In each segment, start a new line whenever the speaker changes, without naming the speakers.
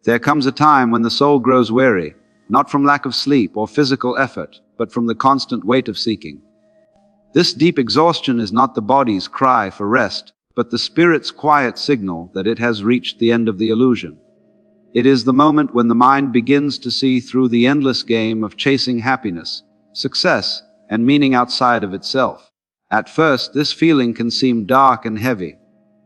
There comes a time when the soul grows weary, not from lack of sleep or physical effort, but from the constant weight of seeking. This deep exhaustion is not the body's cry for rest, but the spirit's quiet signal that it has reached the end of the illusion. It is the moment when the mind begins to see through the endless game of chasing happiness, success, and meaning outside of itself. At first, this feeling can seem dark and heavy.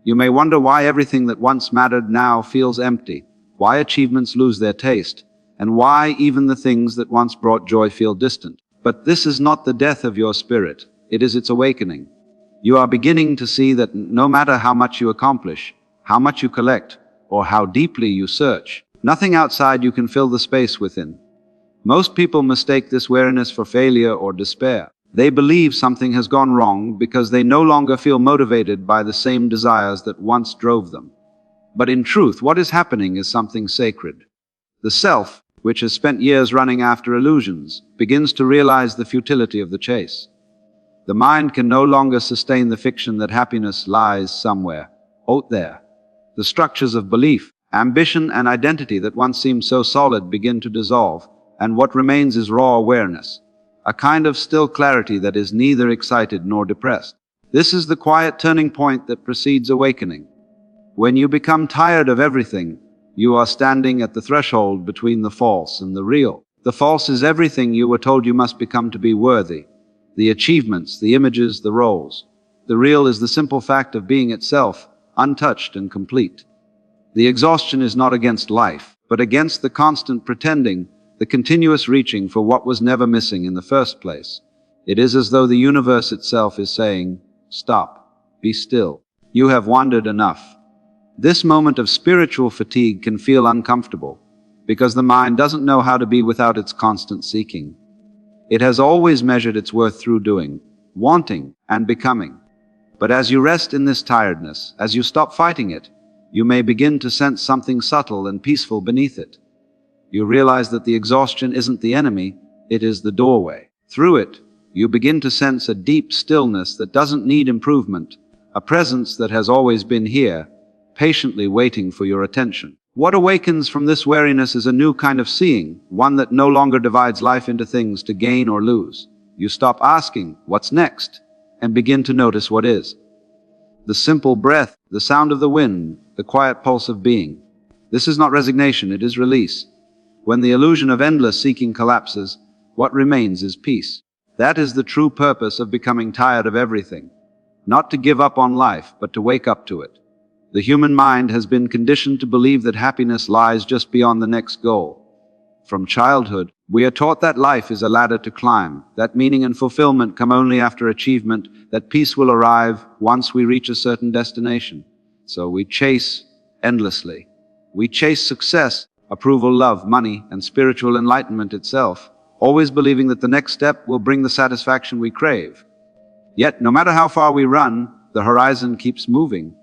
You may wonder why everything that once mattered now feels empty, why achievements lose their taste, and why even the things that once brought joy feel distant. But this is not the death of your spirit, it is its awakening. You are beginning to see that no matter how much you accomplish, how much you collect, or how deeply you search, nothing outside you can fill the space within. Most people mistake this weariness for failure or despair. They believe something has gone wrong because they no longer feel motivated by the same desires that once drove them. But in truth, what is happening is something sacred. The self, which has spent years running after illusions, begins to realize the futility of the chase. The mind can no longer sustain the fiction that happiness lies somewhere, out there. The structures of belief, ambition, and identity that once seemed so solid begin to dissolve, and what remains is raw awareness, a kind of still clarity that is neither excited nor depressed. This is the quiet turning point that precedes awakening. When you become tired of everything, you are standing at the threshold between the false and the real. The false is everything you were told you must become to be worthy. The achievements, the images, the roles. The real is the simple fact of being itself, untouched and complete. The exhaustion is not against life, but against the constant pretending, the continuous reaching for what was never missing in the first place. It is as though the universe itself is saying, "Stop, be still. You have wandered enough." This moment of spiritual fatigue can feel uncomfortable, because the mind doesn't know how to be without its constant seeking. It has always measured its worth through doing, wanting, and becoming. But as you rest in this tiredness, as you stop fighting it, you may begin to sense something subtle and peaceful beneath it. You realize that the exhaustion isn't the enemy, it is the doorway. Through it, you begin to sense a deep stillness that doesn't need improvement, a presence that has always been here, patiently waiting for your attention. What awakens from this weariness is a new kind of seeing, one that no longer divides life into things to gain or lose. You stop asking, "What's next?" and begin to notice what is. The simple breath, the sound of the wind, the quiet pulse of being. This is not resignation, it is release. When the illusion of endless seeking collapses, what remains is peace. That is the true purpose of becoming tired of everything. Not to give up on life, but to wake up to it. The human mind has been conditioned to believe that happiness lies just beyond the next goal. From childhood, we are taught that life is a ladder to climb, that meaning and fulfillment come only after achievement, that peace will arrive once we reach a certain destination. So we chase endlessly. We chase success, approval, love, money, and spiritual enlightenment itself, always believing that the next step will bring the satisfaction we crave. Yet, no matter how far we run, the horizon keeps moving.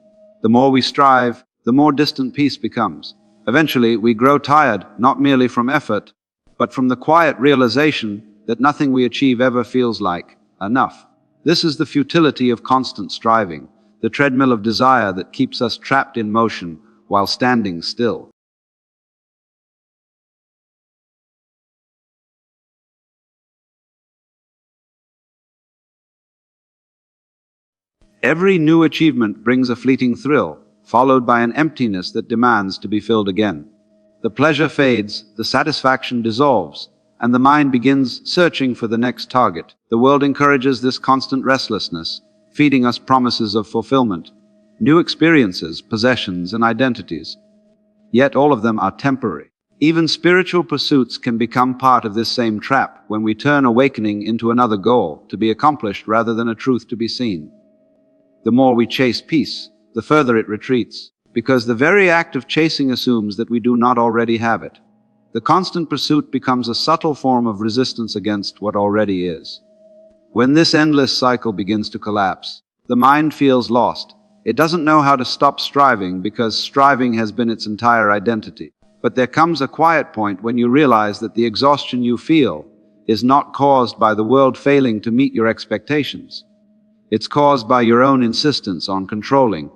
The more we strive, the more distant peace becomes. Eventually, we grow tired, not merely from effort, but from the quiet realization that nothing we achieve ever feels like enough. This is the futility of constant striving, the treadmill of desire that keeps us trapped in motion while standing still. Every new achievement brings a fleeting thrill, followed by an emptiness that demands to be filled again. The pleasure fades, the satisfaction dissolves, and the mind begins searching for the next target. The world encourages this constant restlessness, feeding us promises of fulfillment, new experiences, possessions, and identities. Yet all of them are temporary. Even spiritual pursuits can become part of this same trap when we turn awakening into another goal to be accomplished rather than a truth to be seen. The more we chase peace, the further it retreats, because the very act of chasing assumes that we do not already have it. The constant pursuit becomes a subtle form of resistance against what already is. When this endless cycle begins to collapse, the mind feels lost. It doesn't know how to stop striving because striving has been its entire identity. But there comes a quiet point when you realize that the exhaustion you feel is not caused by the world failing to meet your expectations. It's caused by your own insistence on controlling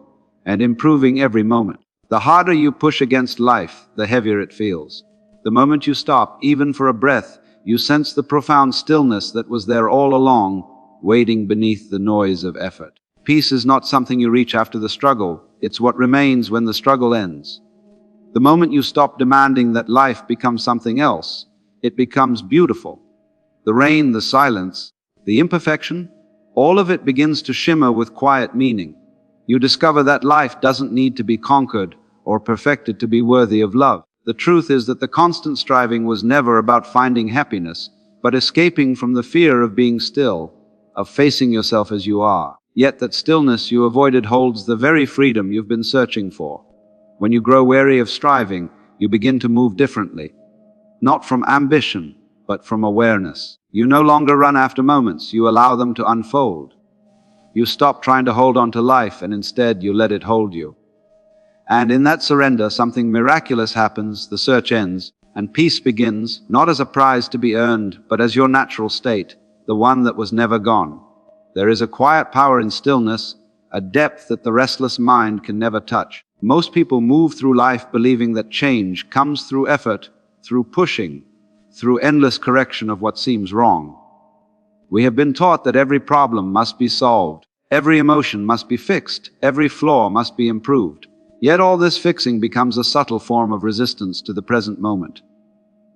and improving every moment. The harder you push against life, the heavier it feels. The moment you stop, even for a breath, you sense the profound stillness that was there all along, waiting beneath the noise of effort. Peace is not something you reach after the struggle, it's what remains when the struggle ends. The moment you stop demanding that life become something else, it becomes beautiful. The rain, the silence, the imperfection, all of it begins to shimmer with quiet meaning. You discover that life doesn't need to be conquered or perfected to be worthy of love. The truth is that the constant striving was never about finding happiness, but escaping from the fear of being still, of facing yourself as you are. Yet that stillness you avoided holds the very freedom you've been searching for. When you grow weary of striving, you begin to move differently. Not from ambition, but from awareness. You no longer run after moments, you allow them to unfold. You stop trying to hold on to life and instead you let it hold you. And in that surrender, something miraculous happens, the search ends, and peace begins, not as a prize to be earned, but as your natural state, the one that was never gone. There is a quiet power in stillness, a depth that the restless mind can never touch. Most people move through life believing that change comes through effort, through pushing, through endless correction of what seems wrong. We have been taught that every problem must be solved, every emotion must be fixed, every flaw must be improved. Yet all this fixing becomes a subtle form of resistance to the present moment.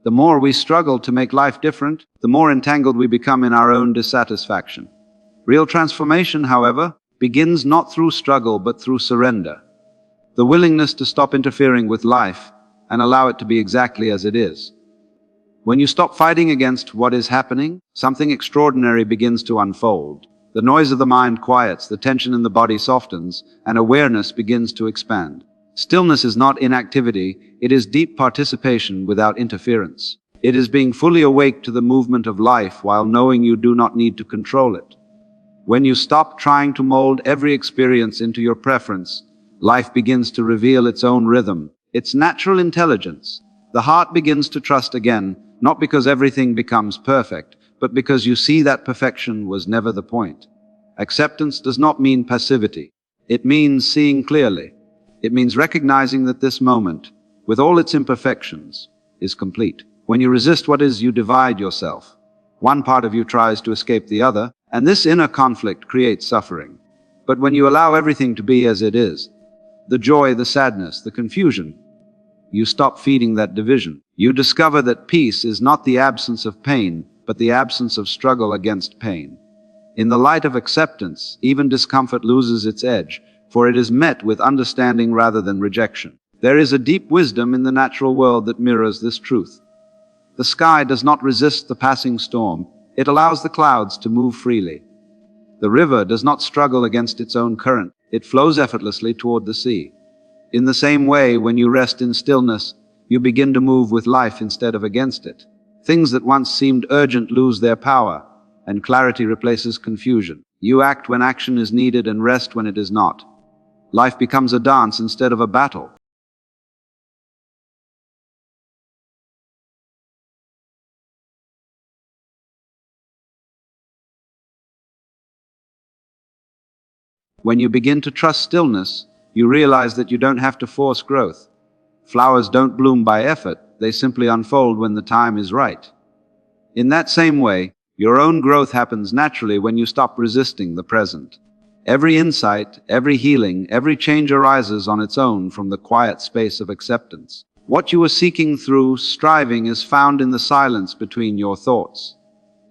The more we struggle to make life different, the more entangled we become in our own dissatisfaction. Real transformation, however, begins not through struggle but through surrender. The willingness to stop interfering with life and allow it to be exactly as it is. When you stop fighting against what is happening, something extraordinary begins to unfold. The noise of the mind quiets, the tension in the body softens, and awareness begins to expand. Stillness is not inactivity, it is deep participation without interference. It is being fully awake to the movement of life while knowing you do not need to control it. When you stop trying to mold every experience into your preference, life begins to reveal its own rhythm, its natural intelligence. The heart begins to trust again, not because everything becomes perfect, but because you see that perfection was never the point. Acceptance does not mean passivity. It means seeing clearly. It means recognizing that this moment, with all its imperfections, is complete. When you resist what is, you divide yourself. One part of you tries to escape the other, and this inner conflict creates suffering. But when you allow everything to be as it is, the joy, the sadness, the confusion, you stop feeding that division. You discover that peace is not the absence of pain, but the absence of struggle against pain. In the light of acceptance, even discomfort loses its edge, for it is met with understanding rather than rejection. There is a deep wisdom in the natural world that mirrors this truth. The sky does not resist the passing storm, it allows the clouds to move freely. The river does not struggle against its own current, it flows effortlessly toward the sea. In the same way, when you rest in stillness, you begin to move with life instead of against it. Things that once seemed urgent lose their power, and clarity replaces confusion. You act when action is needed and rest when it is not. Life becomes a dance instead of a battle. When you begin to trust stillness, you realize that you don't have to force growth. Flowers don't bloom by effort, they simply unfold when the time is right. In that same way, your own growth happens naturally when you stop resisting the present. Every insight, every healing, every change arises on its own from the quiet space of acceptance. What you are seeking through striving is found in the silence between your thoughts,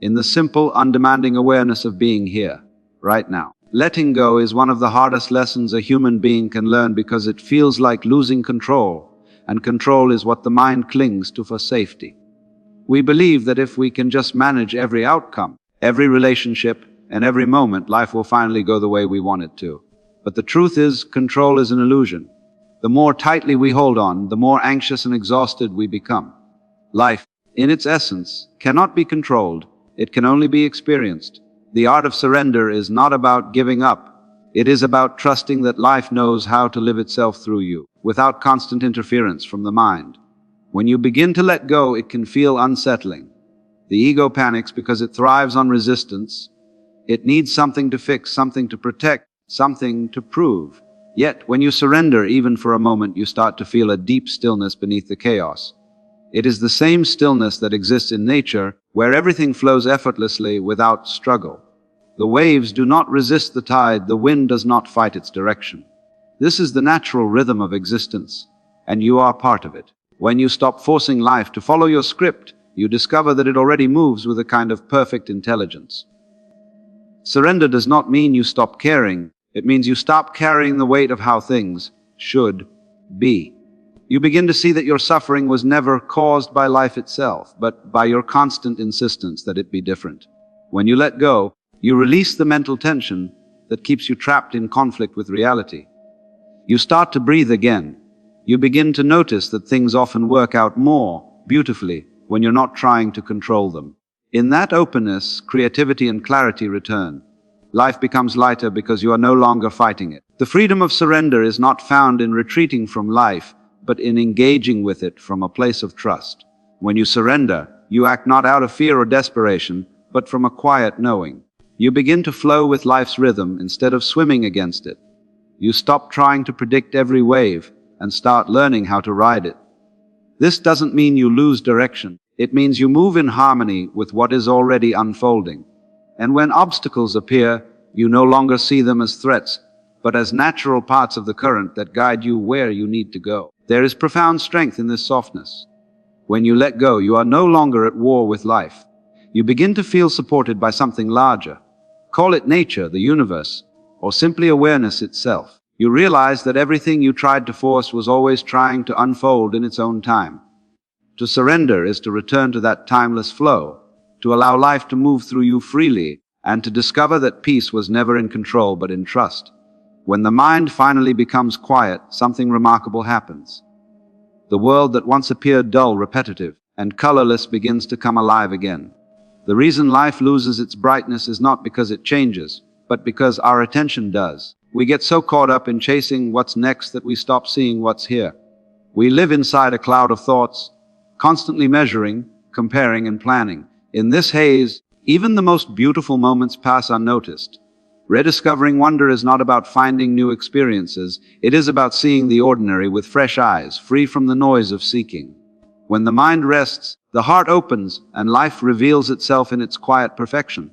in the simple, undemanding awareness of being here, right now. Letting go is one of the hardest lessons a human being can learn because it feels like losing control, and control is what the mind clings to for safety. We believe that if we can just manage every outcome, every relationship, and every moment, life will finally go the way we want it to. But the truth is, control is an illusion. The more tightly we hold on, the more anxious and exhausted we become. Life, in its essence, cannot be controlled. It can only be experienced. The art of surrender is not about giving up. It is about trusting that life knows how to live itself through you, without constant interference from the mind. When you begin to let go, it can feel unsettling. The ego panics because it thrives on resistance. It needs something to fix, something to protect, something to prove. Yet, when you surrender even for a moment, you start to feel a deep stillness beneath the chaos. It is the same stillness that exists in nature, where everything flows effortlessly without struggle. The waves do not resist the tide, the wind does not fight its direction. This is the natural rhythm of existence, and you are part of it. When you stop forcing life to follow your script, you discover that it already moves with a kind of perfect intelligence. Surrender does not mean you stop caring. It means you stop carrying the weight of how things should be. You begin to see that your suffering was never caused by life itself, but by your constant insistence that it be different. When you let go, you release the mental tension that keeps you trapped in conflict with reality. You start to breathe again. You begin to notice that things often work out more beautifully when you're not trying to control them. In that openness, creativity and clarity return. Life becomes lighter because you are no longer fighting it. The freedom of surrender is not found in retreating from life, but in engaging with it from a place of trust. When you surrender, you act not out of fear or desperation, but from a quiet knowing. You begin to flow with life's rhythm instead of swimming against it. You stop trying to predict every wave and start learning how to ride it. This doesn't mean you lose direction. It means you move in harmony with what is already unfolding. And when obstacles appear, you no longer see them as threats, but as natural parts of the current that guide you where you need to go. There is profound strength in this softness. When you let go, you are no longer at war with life. You begin to feel supported by something larger. Call it nature, the universe, or simply awareness itself. You realize that everything you tried to force was always trying to unfold in its own time. To surrender is to return to that timeless flow, to allow life to move through you freely, and to discover that peace was never in control but in trust. When the mind finally becomes quiet, something remarkable happens. The world that once appeared dull, repetitive, and colorless begins to come alive again. The reason life loses its brightness is not because it changes, but because our attention does. We get so caught up in chasing what's next that we stop seeing what's here. We live inside a cloud of thoughts, constantly measuring, comparing, and planning. In this haze, even the most beautiful moments pass unnoticed. Rediscovering wonder is not about finding new experiences. It is about seeing the ordinary with fresh eyes, free from the noise of seeking. When the mind rests, the heart opens, and life reveals itself in its quiet perfection.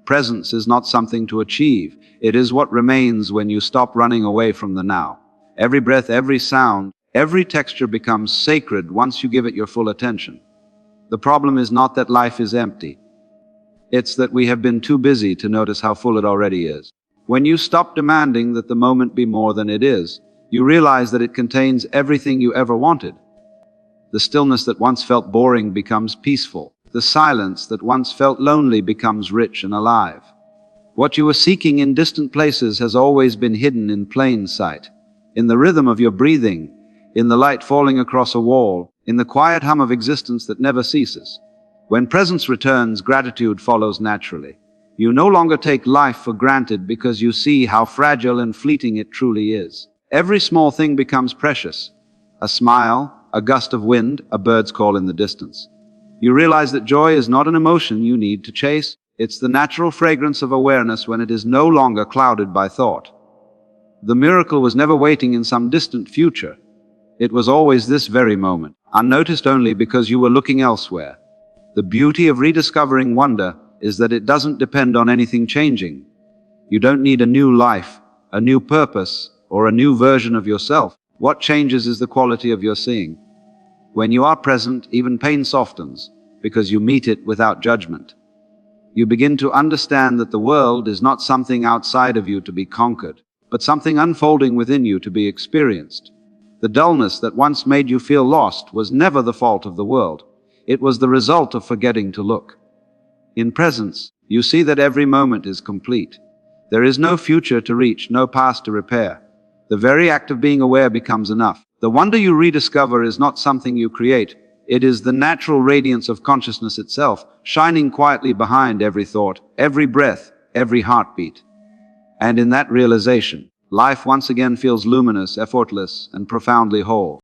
Presence is not something to achieve. It is what remains when you stop running away from the now. Every breath, every sound, every texture becomes sacred once you give it your full attention. The problem is not that life is empty. It's that we have been too busy to notice how full it already is. When you stop demanding that the moment be more than it is, you realize that it contains everything you ever wanted. The stillness that once felt boring becomes peaceful. The silence that once felt lonely becomes rich and alive. What you were seeking in distant places has always been hidden in plain sight. In the rhythm of your breathing, in the light falling across a wall, in the quiet hum of existence that never ceases. When presence returns, gratitude follows naturally. You no longer take life for granted because you see how fragile and fleeting it truly is. Every small thing becomes precious. A smile, a gust of wind, a bird's call in the distance. You realize that joy is not an emotion you need to chase. It's the natural fragrance of awareness when it is no longer clouded by thought. The miracle was never waiting in some distant future. It was always this very moment, unnoticed only because you were looking elsewhere. The beauty of rediscovering wonder is that it doesn't depend on anything changing. You don't need a new life, a new purpose, or a new version of yourself. What changes is the quality of your seeing. When you are present, even pain softens, because you meet it without judgment. You begin to understand that the world is not something outside of you to be conquered, but something unfolding within you to be experienced. The dullness that once made you feel lost was never the fault of the world. It was the result of forgetting to look. In presence, you see that every moment is complete. There is no future to reach, no past to repair. The very act of being aware becomes enough. The wonder you rediscover is not something you create. It is the natural radiance of consciousness itself, shining quietly behind every thought, every breath, every heartbeat. And in that realization, life once again feels luminous, effortless, and profoundly whole.